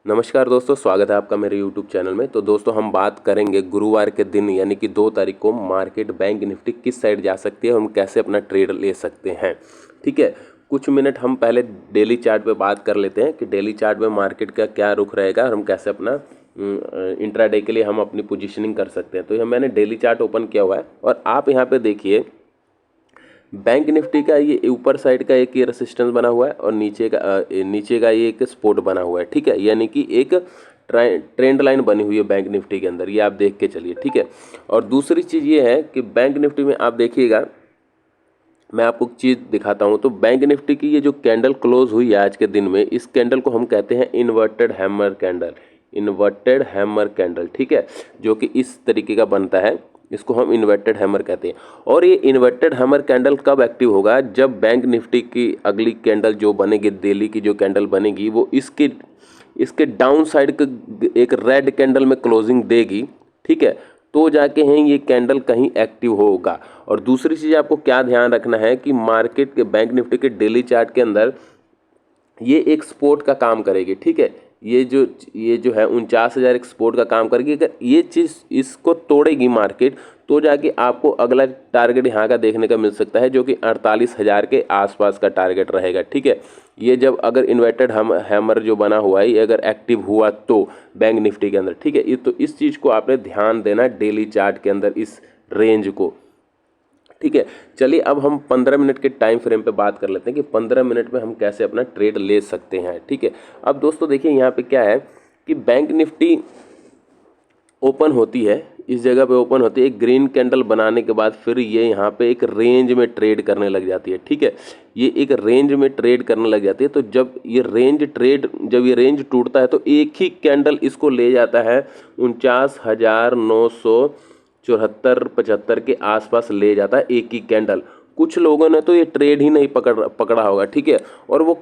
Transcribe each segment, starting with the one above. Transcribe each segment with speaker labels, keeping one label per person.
Speaker 1: नमस्कार दोस्तों, स्वागत है आपका मेरे YouTube चैनल में। तो दोस्तों हम बात करेंगे गुरुवार के दिन यानी कि 2 तारीख को मार्केट बैंक निफ्टी किस साइड जा सकती है, हम कैसे अपना ट्रेड ले सकते हैं। ठीक है, कुछ मिनट हम पहले डेली चार्ट पे बात कर लेते हैं कि डेली चार्ट में मार्केट का क्या रुख रहेगा और हम कैसे अपना इंट्राडे के लिए हम अपनी पोजीशनिंग कर सकते हैं। तो ये मैंने डेली चार्ट ओपन किया हुआ है और आप यहाँ पे देखिए बैंक निफ्टी का ये ऊपर साइड का एक ये रेसिस्टेंस बना हुआ है और नीचे का ये एक सपोर्ट बना हुआ है। ठीक है, यानी कि एक ट्रेंड लाइन बनी हुई है बैंक निफ्टी के अंदर, ये आप देख के चलिए। ठीक है, और दूसरी चीज़ ये है कि बैंक निफ्टी में आप देखिएगा, मैं आपको एक चीज़ दिखाता हूँ। तो बैंक निफ्टी की ये जो कैंडल क्लोज हुई है आज के दिन में, इस कैंडल को हम कहते हैं inverted hammer candle. Inverted hammer candle, ठीक है, जो कि इस तरीके का बनता है, इसको हम इन्वर्टेड हैमर कहते हैं। और ये इन्वर्टेड हैमर कैंडल कब एक्टिव होगा? जब बैंक निफ्टी की अगली कैंडल जो बनेगी, दिल्ली की जो कैंडल बनेगी, वो इसके डाउन साइड के एक रेड कैंडल में क्लोजिंग देगी। ठीक है, तो जाके हैं ये कैंडल कहीं एक्टिव होगा। और दूसरी चीज़ आपको क्या ध्यान रखना है कि मार्केट के बैंक निफ्टी के डेली चार्ट के अंदर ये एक सपोर्ट का काम करेगी। ठीक है, ये जो है 49,000 एक सपोर्ट का काम करेगी। अगर ये चीज़ इसको तोड़ेगी मार्केट, तो जाके आपको अगला टारगेट यहाँ का देखने का मिल सकता है, जो कि 48,000 के आसपास का टारगेट रहेगा। ठीक है, ये जब अगर इन्वर्टेड हैमर जो बना हुआ है ये अगर एक्टिव हुआ तो बैंक निफ्टी के अंदर। ठीक है, ये तो इस चीज़ को आपने ध्यान देना डेली चार्ट के अंदर, इस रेंज को। ठीक है, चलिए अब हम 15 मिनट के टाइम फ्रेम पे बात कर लेते हैं कि 15 मिनट में हम कैसे अपना ट्रेड ले सकते हैं। ठीक है, अब दोस्तों देखिए यहाँ पे क्या है कि बैंक निफ्टी ओपन होती है, इस जगह पे ओपन होती है, एक ग्रीन कैंडल बनाने के बाद फिर ये यहाँ पे एक रेंज में ट्रेड करने लग जाती है। ठीक है, ये एक रेंज में ट्रेड करने लग जाती है। तो जब ये रेंज टूटता है तो एक ही कैंडल इसको ले जाता है 49,974-75 के आसपास ले जाता है एक ही कैंडल। कुछ लोगों ने तो ये ट्रेड ही नहीं पकड़ा होगा। ठीक है, और वो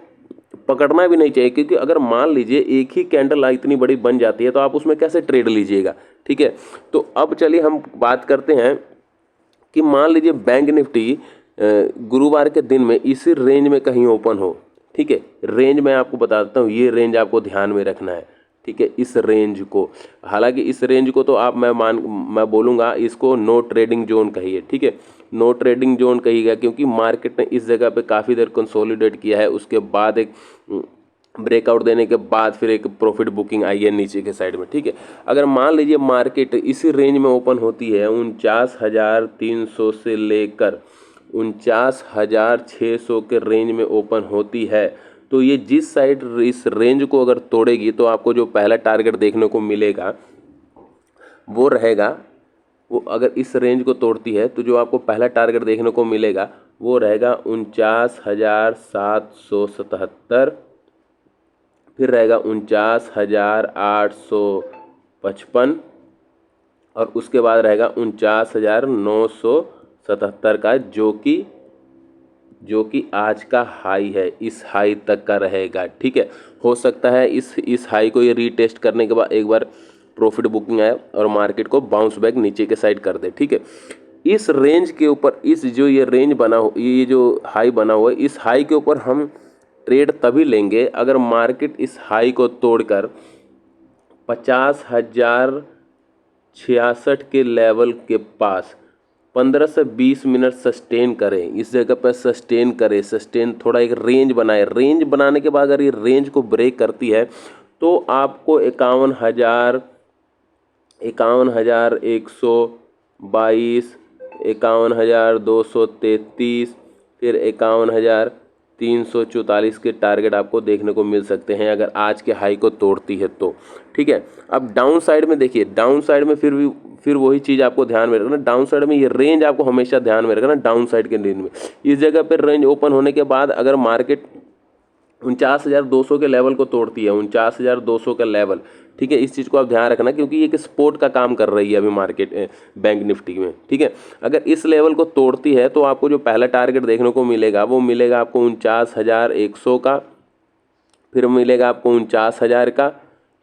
Speaker 1: पकड़ना भी नहीं चाहिए, क्योंकि अगर मान लीजिए एक ही कैंडल इतनी बड़ी बन जाती है तो आप उसमें कैसे ट्रेड लीजिएगा। ठीक है, तो अब चलिए हम बात करते हैं कि मान लीजिए बैंक निफ्टी गुरुवार के दिन में इसी रेंज में कहीं ओपन हो। ठीक है, रेंज मैं आपको बता देता हूँ, ये रेंज आपको ध्यान में रखना है। ठीक है, इस रेंज को, हालांकि इस रेंज को तो आप मैं बोलूँगा इसको नो ट्रेडिंग जोन कहिए। ठीक है, नो ट्रेडिंग जोन कहिएगा, क्योंकि मार्केट ने इस जगह पे काफ़ी देर कंसोलिडेट किया है, उसके बाद एक ब्रेकआउट देने के बाद फिर एक प्रॉफिट बुकिंग आई है नीचे के साइड में। ठीक है, अगर मान लीजिए मार्केट इसी रेंज में ओपन होती है 49,300 से लेकर 49,600 के रेंज में ओपन होती है, तो ये जिस साइड इस रेंज को अगर तोड़ेगी तो आपको जो पहला टारगेट देखने को मिलेगा वो रहेगा, वो अगर इस रेंज को तोड़ती है तो जो आपको पहला टारगेट देखने को मिलेगा वो रहेगा 49,777, फिर रहेगा 49,855 और उसके बाद रहेगा 49,977 का, जो कि आज का हाई है, इस हाई तक का रहेगा। ठीक है, हो सकता है इस हाई को ये रीटेस्ट करने के बाद एक बार प्रॉफिट बुकिंग आए और मार्केट को बाउंस बैक नीचे के साइड कर दे। ठीक है, इस रेंज के ऊपर ये रेंज बना हो, ये जो हाई बना हुआ है, इस हाई के ऊपर हम ट्रेड तभी लेंगे अगर मार्केट इस हाई को तोड़कर 50,066 के लेवल के पास 15 से 20 मिनट सस्टेन करें, इस जगह पर सस्टेन थोड़ा एक रेंज बनाए। रेंज बनाने के बाद अगर ये रेंज को ब्रेक करती है तो आपको 51,122, 51,233, फिर 51,344 के टारगेट आपको देखने को मिल सकते हैं अगर आज के हाई को तोड़ती है तो। ठीक है, अब डाउन साइड में देखिए, डाउन साइड में फिर वही चीज़ आपको ध्यान में रखना। डाउन साइड में ये रेंज आपको हमेशा ध्यान में रखना। डाउन साइड के रेंज में इस जगह पर रेंज ओपन होने के बाद अगर मार्केट 49,200 के लेवल को तोड़ती है, 49,200 का लेवल, ठीक है, इस चीज़ को आप ध्यान रखना, क्योंकि ये एक सपोर्ट का काम कर रही है अभी मार्केट बैंक निफ्टी में। ठीक है, अगर इस लेवल को तोड़ती है तो आपको जो पहला टारगेट देखने को मिलेगा वो मिलेगा आपको 49,100 का, फिर मिलेगा आपको 49,000 का।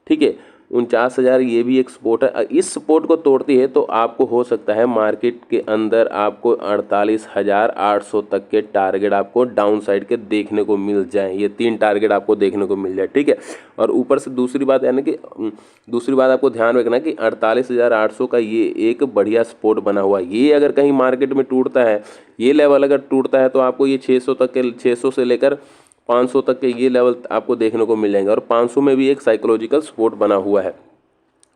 Speaker 1: ठीक है, 49,000 ये भी एक सपोर्ट है। इस सपोर्ट को तोड़ती है तो आपको हो सकता है मार्केट के अंदर आपको 48,800 तक के टारगेट आपको डाउन साइड के देखने को मिल जाए। ये 3 टारगेट आपको देखने को मिल जाए, ठीक है। और ऊपर से दूसरी बात यानी कि दूसरी बात आपको ध्यान रखना कि 48,800 का ये एक बढ़िया सपोर्ट बना हुआ है। ये अगर कहीं मार्केट में टूटता है, ये लेवल अगर टूटता है तो आपको ये 600 तक के 600 से लेकर 500 तक के ये लेवल आपको देखने को मिल जाएंगे। और 500 में भी एक साइकोलॉजिकल सपोर्ट बना हुआ है,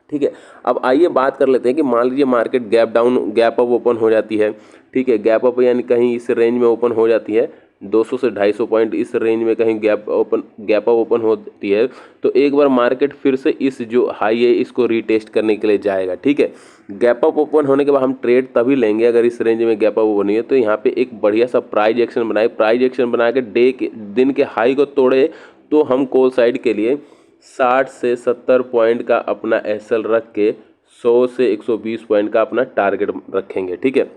Speaker 1: ठीक है। अब आइए बात कर लेते हैं कि मान लीजिए मार्केट गैप अप ओपन हो जाती है, ठीक है। गैप अप यानी कहीं इस रेंज में ओपन हो जाती है, 200 से 250 पॉइंट इस रेंज में कहीं गैप अप ओपन होती है, तो एक बार मार्केट फिर से इस जो हाई है इसको रीटेस्ट करने के लिए जाएगा, ठीक है। गैप अप ओपन होने के बाद हम ट्रेड तभी लेंगे अगर इस रेंज में गैप अप ओपन है। तो यहाँ पे एक बढ़िया सा प्राइस एक्शन बना के दिन के हाई को तोड़े तो हम कॉल साइड के लिए 60 से 70 पॉइंट का अपना एसएल रख के 100 से 120 पॉइंट का अपना टारगेट रखेंगे, ठीक है।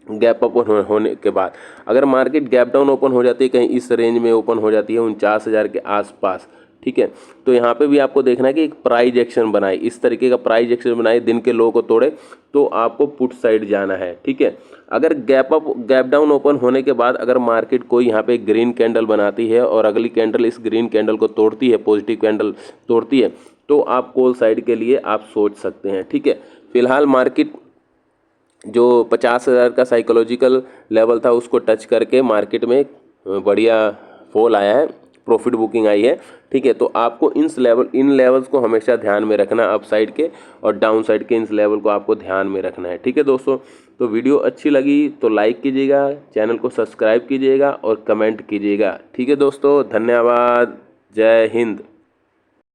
Speaker 1: गैप अप होने के बाद अगर मार्केट गैप डाउन ओपन हो जाती है, कहीं इस रेंज में ओपन हो जाती है 49,000 के आसपास, ठीक है, तो यहाँ पे भी आपको देखना है कि एक प्राइस एक्शन बनाए, इस तरीके का प्राइस एक्शन बनाए, दिन के लो को तोड़े तो आपको पुट साइड जाना है, ठीक है। अगर गैप डाउन ओपन होने के बाद अगर मार्केट कोई यहाँ पे ग्रीन कैंडल बनाती है और अगली कैंडल इस ग्रीन कैंडल को तोड़ती है, पॉजिटिव कैंडल तोड़ती है, तो आप कॉल साइड के लिए आप सोच सकते हैं, ठीक है। फिलहाल मार्केट जो 50,000 का साइकोलॉजिकल लेवल था उसको टच करके मार्केट में बढ़िया फॉल आया है, प्रॉफिट बुकिंग आई है, ठीक है। तो आपको इन लेवल्स को हमेशा ध्यान में रखना, अप साइड के और डाउन साइड के इन लेवल को आपको ध्यान में रखना है, ठीक है दोस्तों। तो वीडियो अच्छी लगी तो लाइक कीजिएगा, चैनल को सब्सक्राइब कीजिएगा और कमेंट कीजिएगा, ठीक है दोस्तों। धन्यवाद, जय हिंद।